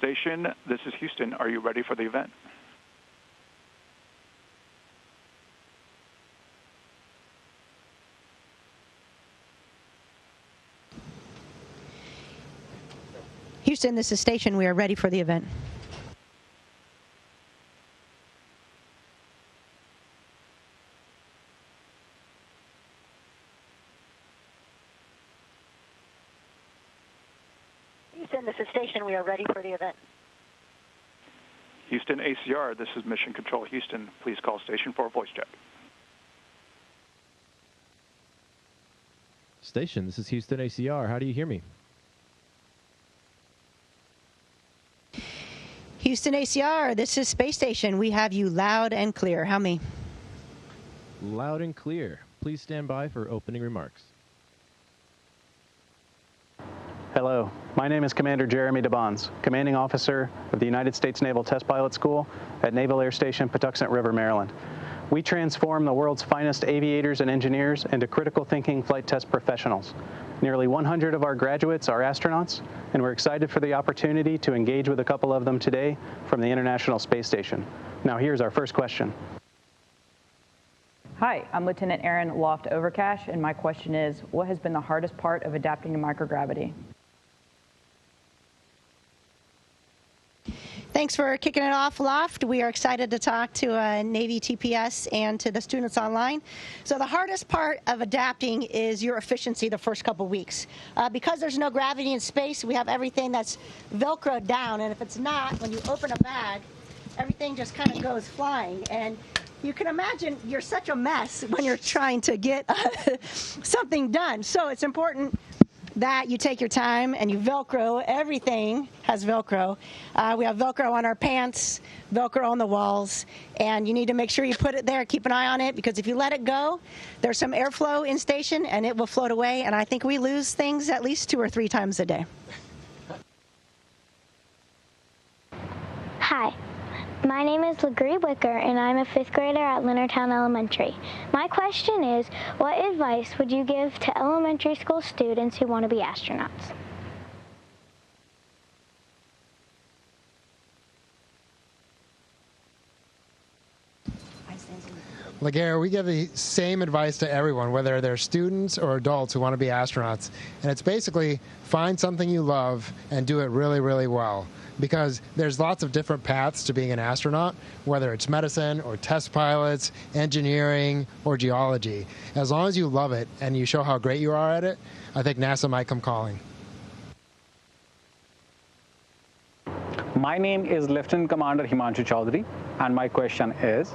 station, this is Houston. Are you ready for the event? Houston, this is station. We are ready for the event. Houston, this is station. We are ready for the event. Houston ACR, this is Mission Control Houston. Please call station for a voice check. Station, this is Houston ACR. How do you hear me? Houston ACR, this is Space Station. We have you loud and clear. How many? Loud and clear. Please stand by for opening remarks. Hello, my name is Commander Jeremy DeBons, Commanding Officer of the United States Naval Test Pilot School at Naval Air Station, Patuxent River, Maryland. We transform the world's finest aviators and engineers into critical thinking flight test professionals. Nearly 100 of our graduates are astronauts, and we're excited for the opportunity to engage with a couple of them today from the International Space Station. Now here's our first question. Hi, I'm Lieutenant Aaron Loft Overcash, and my question is, what has been the hardest part of adapting to microgravity? Thanks for kicking it off, Loft. We are excited to talk to Navy TPS and to the students online. So the hardest part of adapting is your efficiency the first couple weeks. Because there's no gravity in space, we have everything that's Velcroed down, and if it's not, when you open a bag, everything just kind of goes flying. And you can imagine you're such a mess when you're trying to get something done. So it's important that you take your time and you Velcro. Everything has Velcro. We have Velcro on our pants, Velcro on the walls, and you need to make sure you put it there, keep an eye on it, because if you let it go, there's some airflow in station and it will float away, and I think we lose things at least 2 or 3 times a day. Hi. My name is LaGree Wicker, and I'm a 5th grader at Leonardtown Elementary. My question is, what advice would you give to elementary school students who want to be astronauts? LaGare, we give the same advice to everyone, whether they're students or adults who want to be astronauts. And it's basically find something you love and do it really, really well. Because there's lots of different paths to being an astronaut, whether it's medicine or test pilots, engineering, or geology. As long as you love it and you show how great you are at it, I think NASA might come calling. My name is Lieutenant Commander Himanshu Chaudhary, and my question is,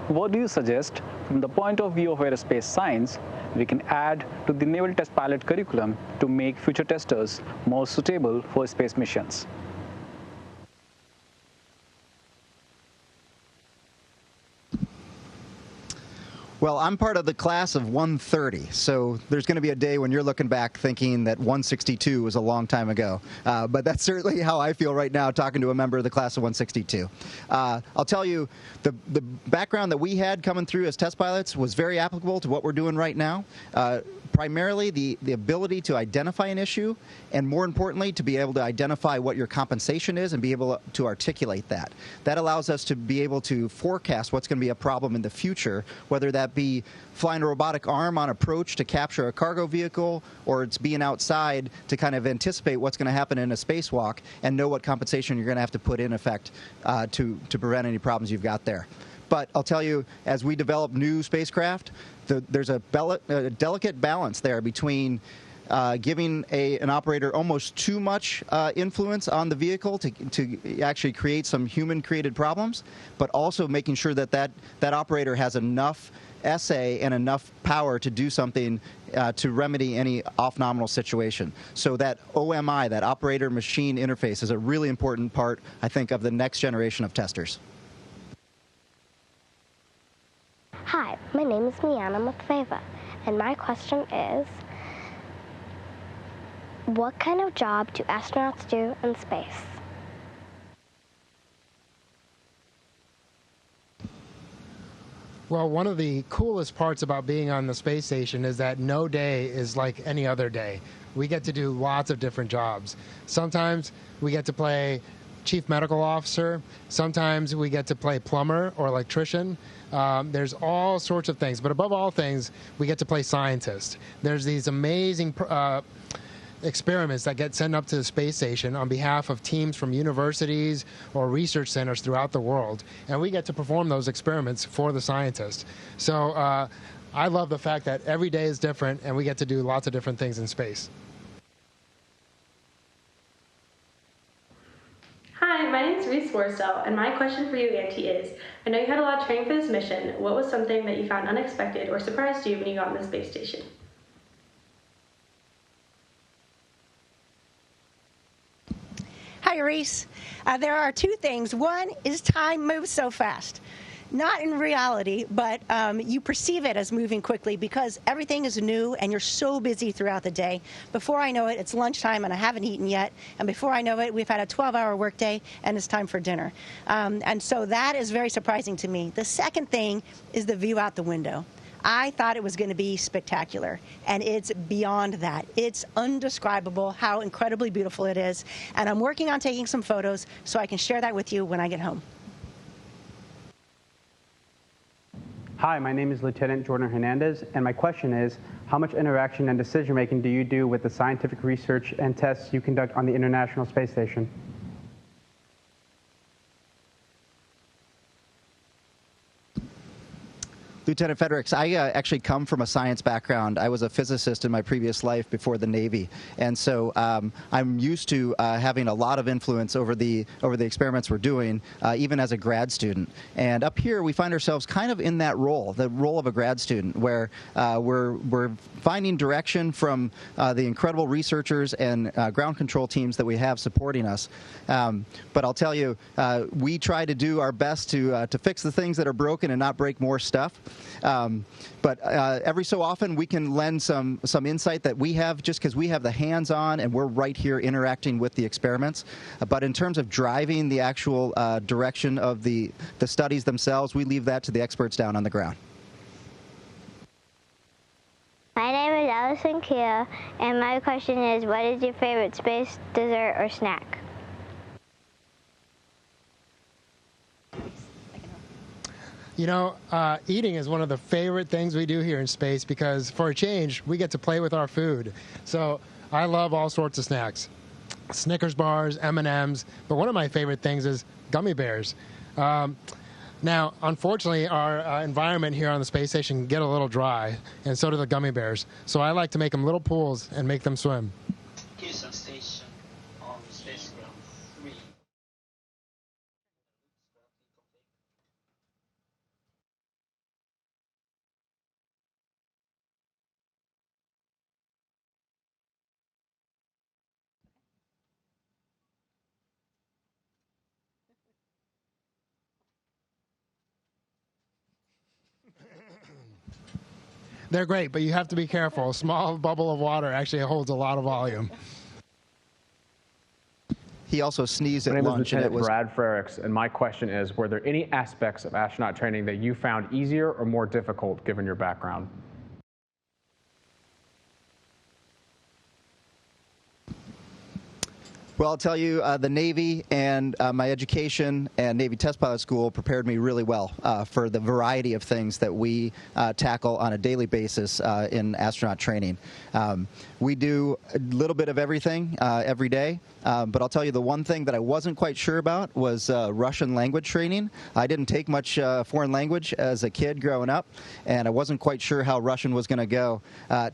what do you suggest from the point of view of aerospace science we can add to the Naval Test Pilot curriculum to make future testers more suitable for space missions? Well, I'm part of the class of 130, so there's going to be a day when you're looking back thinking that 162 was a long time ago. But that's certainly how I feel right now talking to a member of the class of 162. I'll tell you, the background that we had coming through as test pilots was very applicable to what we're doing right now. Primarily the ability to identify an issue, and more importantly, to be able to identify what your compensation is and be able to articulate that. That allows us to be able to forecast what's going to be a problem in the future, whether that be flying a robotic arm on approach to capture a cargo vehicle, or it's being outside to kind of anticipate what's going to happen in a spacewalk and know what compensation you're going to have to put in effect to prevent any problems you've got there. But I'll tell you, as we develop new spacecraft, there's a delicate balance there between giving an operator almost too much influence on the vehicle to actually create some human-created problems, but also making sure that operator has enough essay and enough power to do something to remedy any off-nominal situation. So that OMI, that operator-machine interface, is a really important part, I think, of the next generation of testers. Hi, my name is Miana Matveva, and my question is, what kind of job do astronauts do in space? Well, one of the coolest parts about being on the space station is that no day is like any other day. We get to do lots of different jobs. Sometimes we get to play chief medical officer. Sometimes we get to play plumber or electrician. There's all sorts of things, but above all things, we get to play scientist. There's these amazing experiments that get sent up to the space station on behalf of teams from universities or research centers throughout the world, and we get to perform those experiments for the scientists. So I love the fact that every day is different, and we get to do lots of different things in space. Hi, my name is Reese Worsdell, and my question for you, Auntie, is, I know you had a lot of training for this mission. What was something that you found unexpected or surprised you when you got on the space station? Hi, Reese. There are two things. One is time moves so fast. Not in reality, but you perceive it as moving quickly because everything is new and you're so busy throughout the day. Before I know it, it's lunchtime and I haven't eaten yet. And before I know it, we've had a 12-hour workday and it's time for dinner. And so that is very surprising to me. The second thing is the view out the window. I thought it was going to be spectacular, and it's beyond that. It's undescribable how incredibly beautiful it is, and I'm working on taking some photos so I can share that with you when I get home. Hi, my name is Lieutenant Jordan Hernandez, and my question is, how much interaction and decision-making do you do with the scientific research and tests you conduct on the International Space Station? Lieutenant Fredericks, I actually come from a science background. I was a physicist in my previous life before the Navy, and so I'm used to having a lot of influence over the experiments we're doing, even as a grad student. And up here, we find ourselves kind of in that role, the role of a grad student, where we're finding direction from the incredible researchers and ground control teams that we have supporting us. But I'll tell you, we try to do our best to fix the things that are broken and not break more stuff. But every so often we can lend some insight that we have just because we have the hands-on and we're right here interacting with the experiments. But in terms of driving the actual direction of the studies themselves, we leave that to the experts down on the ground. My name is Allison Kia, and my question is, what is your favorite space dessert or snack? You know, eating is one of the favorite things we do here in space because, for a change, we get to play with our food. So I love all sorts of snacks. Snickers bars, M&Ms, but one of my favorite things is gummy bears. Now, unfortunately, our environment here on the space station can get a little dry, and so do the gummy bears. So I like to make them little pools and make them swim. Houston Station on Space Ground 3. They're great, but you have to be careful. A small bubble of water actually holds a lot of volume. He also sneezed at lunch. My name is and it Lieutenant was Brad Frericks, and my question is, were there any aspects of astronaut training that you found easier or more difficult given your background? Well, I'll tell you, the Navy and my education and Navy Test Pilot School prepared me really well for the variety of things that we tackle on a daily basis in astronaut training. We do a little bit of everything every day, but I'll tell you the one thing that I wasn't quite sure about was Russian language training. I didn't take much foreign language as a kid growing up, and I wasn't quite sure how Russian was going to go.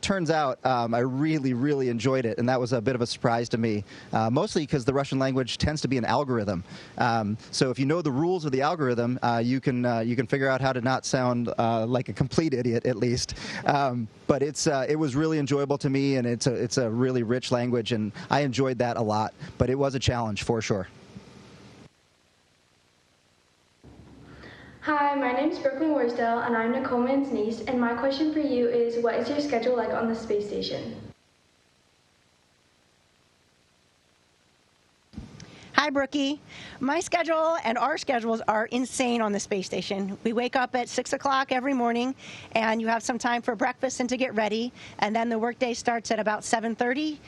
Turns out I really, really enjoyed it, and that was a bit of a surprise to me. Mostly because the Russian language tends to be an algorithm. So if you know the rules of the algorithm, you can figure out how to not sound like a complete idiot, at least. But it was really enjoyable to me, and it's a really rich language, and I enjoyed that a lot. But it was a challenge for sure. Hi, my name is Brooklyn Worsdell, and I'm Nicole Mann's niece, and my question for you is, what is your schedule like on the space station? Hi, Brookie. My schedule and our schedules are insane on the space station. We wake up at 6 o'clock every morning, and you have some time for breakfast and to get ready, and then the workday starts at about 7:30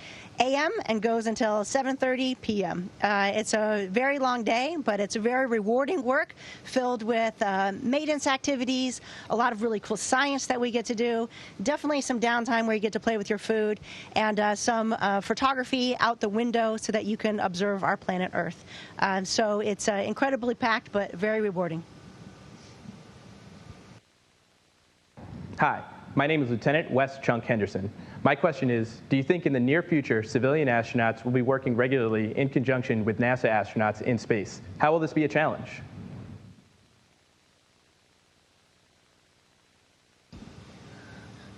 a.m. and goes until 7:30 p.m. It's a very long day, but it's a very rewarding work filled with maintenance activities, a lot of really cool science that we get to do, definitely some downtime where you get to play with your food, and some photography out the window so that you can observe our planet Earth. So it's incredibly packed, but very rewarding. Hi, my name is Lieutenant Wes Chunk Henderson. My question is, do you think in the near future civilian astronauts will be working regularly in conjunction with NASA astronauts in space? How will this be a challenge?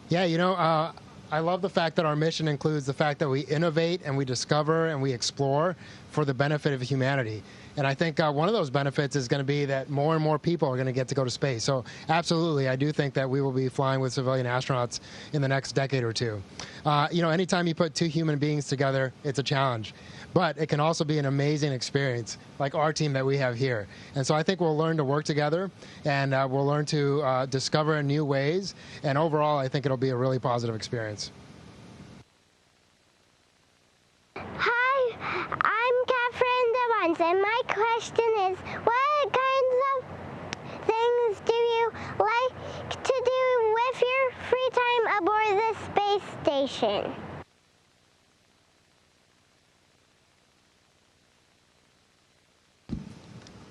Yeah, you know, I love the fact that our mission includes the fact that we innovate and we discover and we explore for the benefit of humanity. And I think one of those benefits is going to be that more and more people are going to get to go to space. So absolutely, I do think that we will be flying with civilian astronauts in the next decade or two. You know, anytime you put two human beings together, it's a challenge. But it can also be an amazing experience, like our team that we have here. And so I think we'll learn to work together, and we'll learn to discover new ways. And overall, I think it'll be a really positive experience. Hi, I'm Catherine Devons, and my question is, what kinds of things do you like to do with your free time aboard the space station?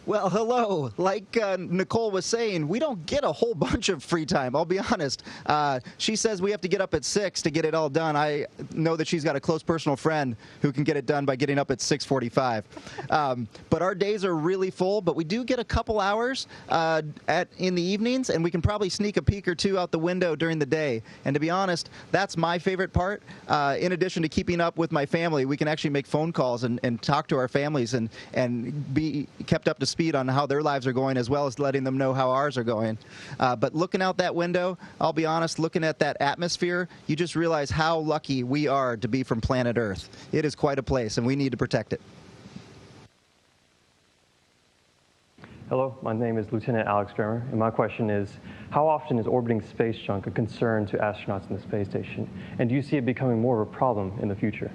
Well, hello. Like Nicole was saying, we don't get a whole bunch of free time, I'll be honest. She says we have to get up at 6 to get it all done. I know that she's got a close personal friend who can get it done by getting up at 6:45. But our days are really full, but we do get a couple hours in the evenings, and we can probably sneak a peek or two out the window during the day. And to be honest, that's my favorite part. In addition to keeping up with my family, we can actually make phone calls and talk to our families and be kept up to speed on how their lives are going, as well as letting them know how ours are going. But looking out that window, I'll be honest, looking at that atmosphere, you just realize how lucky we are to be from planet Earth. It is quite a place, and we need to protect it. Hello, my name is Lieutenant Alex Drummer, and my question is, how often is orbiting space junk a concern to astronauts in the space station? And do you see it becoming more of a problem in the future?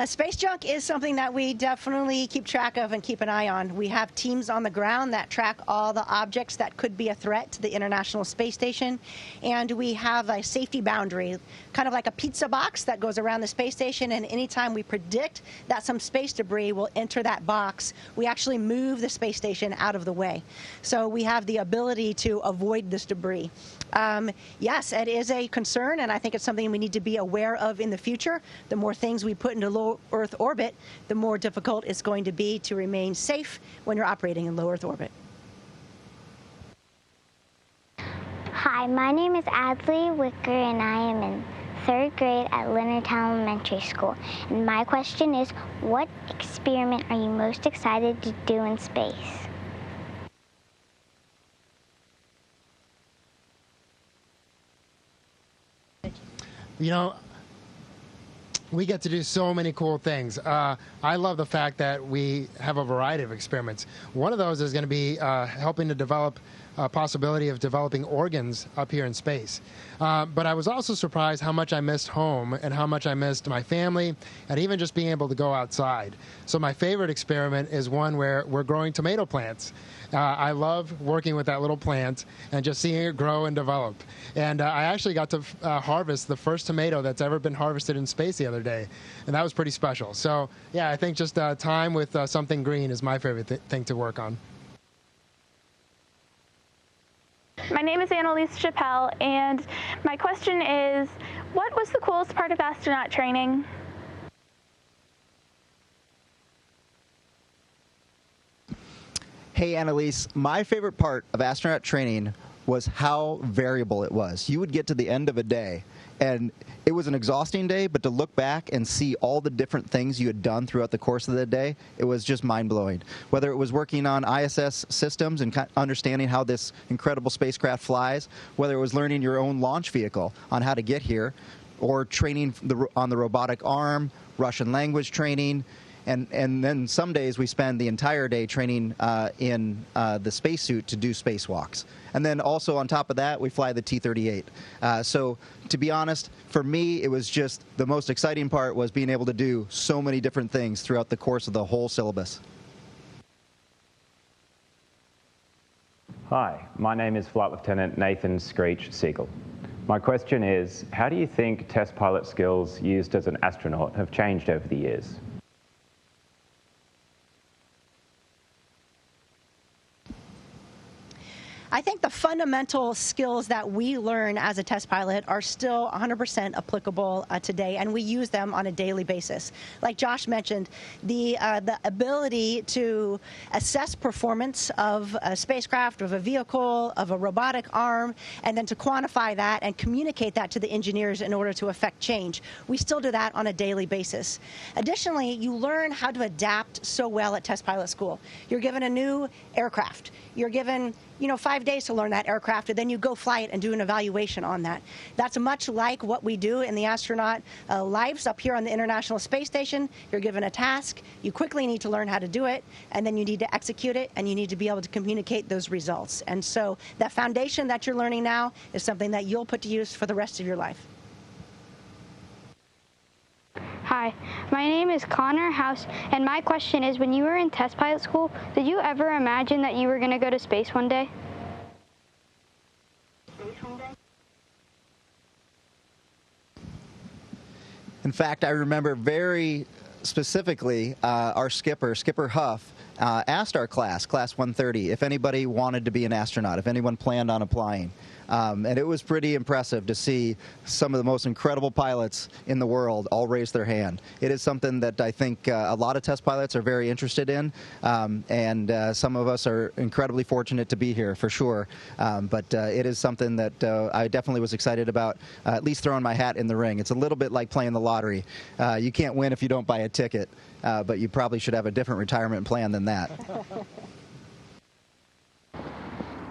Space junk is something that we definitely keep track of and keep an eye on. We have teams on the ground that track all the objects that could be a threat to the International Space Station, and we have a safety boundary, kind of like a pizza box that goes around the space station, and anytime we predict that some space debris will enter that box, we actually move the space station out of the way. So we have the ability to avoid this debris. Yes, it is a concern, and I think it's something we need to be aware of in the future. The more things we put into low Earth orbit, the more difficult it's going to be to remain safe when you're operating in low Earth orbit. Hi, my name is Adley Wicker, and I am in 3rd grade at Leonardtown Elementary School. And my question is, what experiment are you most excited to do in space? You know, we get to do so many cool things. I love the fact that we have a variety of experiments. One of those is going to be helping to develop a possibility of developing organs up here in space. But I was also surprised how much I missed home and how much I missed my family and even just being able to go outside. So my favorite experiment is one where we're growing tomato plants. I love working with that little plant and just seeing it grow and develop. And I actually got to harvest the first tomato that's ever been harvested in space the other day, and that was pretty special. So yeah, I think just time with something green is my favorite thing to work on. My name is Annalise Chappelle, and my question is, what was the coolest part of astronaut training? Hey, Annalise, my favorite part of astronaut training was how variable it was. You would get to the end of a day, and it was an exhausting day, but to look back and see all the different things you had done throughout the course of the day, it was just mind-blowing. Whether it was working on ISS systems and understanding how this incredible spacecraft flies, whether it was learning your own launch vehicle on how to get here, or training on the robotic arm, Russian language training, and then some days we spend the entire day training in the spacesuit to do spacewalks. And then also on top of that, we fly the T-38. So to be honest, for me, it was just the most exciting part was being able to do so many different things throughout the course of the whole syllabus. Hi, my name is Flight Lieutenant Nathan Screech Siegel. My question is, how do you think test pilot skills used as an astronaut have changed over the years? I think the fundamental skills that we learn as a test pilot are still 100% applicable today, and we use them on a daily basis. Like Josh mentioned, the ability to assess performance of a spacecraft, of a vehicle, of a robotic arm, and then to quantify that and communicate that to the engineers in order to affect change. We still do that on a daily basis. Additionally, you learn how to adapt so well at test pilot school. You're given a new aircraft. You're given 5 days to learn that aircraft, and then you go fly it and do an evaluation on that. That's much like what we do in the astronaut lives up here on the International Space Station. You're given a task, you quickly need to learn how to do it, and then you need to execute it, and you need to be able to communicate those results. And so that foundation that you're learning now is something that you'll put to use for the rest of your life. Hi, my name is Connor House, and my question is, when you were in test pilot school, did you ever imagine that you were going to go to space one day? In fact, I remember very specifically our Skipper Huff, asked our class 130, if anybody wanted to be an astronaut, if anyone planned on applying. And it was pretty impressive to see some of the most incredible pilots in the world all raise their hand. It is something that I think a lot of test pilots are very interested in, and some of us are incredibly fortunate to be here, for sure. But it is something that I definitely was excited about, at least throwing my hat in the ring. It's a little bit like playing the lottery. You can't win if you don't buy a ticket, but you probably should have a different retirement plan than that.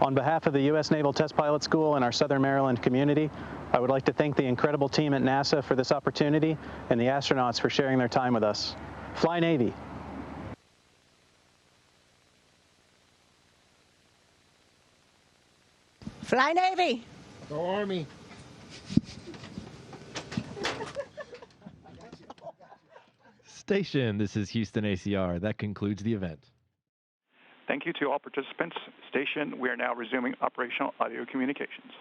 On behalf of the U.S. Naval Test Pilot School and our Southern Maryland community, I would like to thank the incredible team at NASA for this opportunity and the astronauts for sharing their time with us. Fly Navy! Fly Navy! Go Army! Station, this is Houston ACR. That concludes the event. Thank you to all participants. Station, we are now resuming operational audio communications.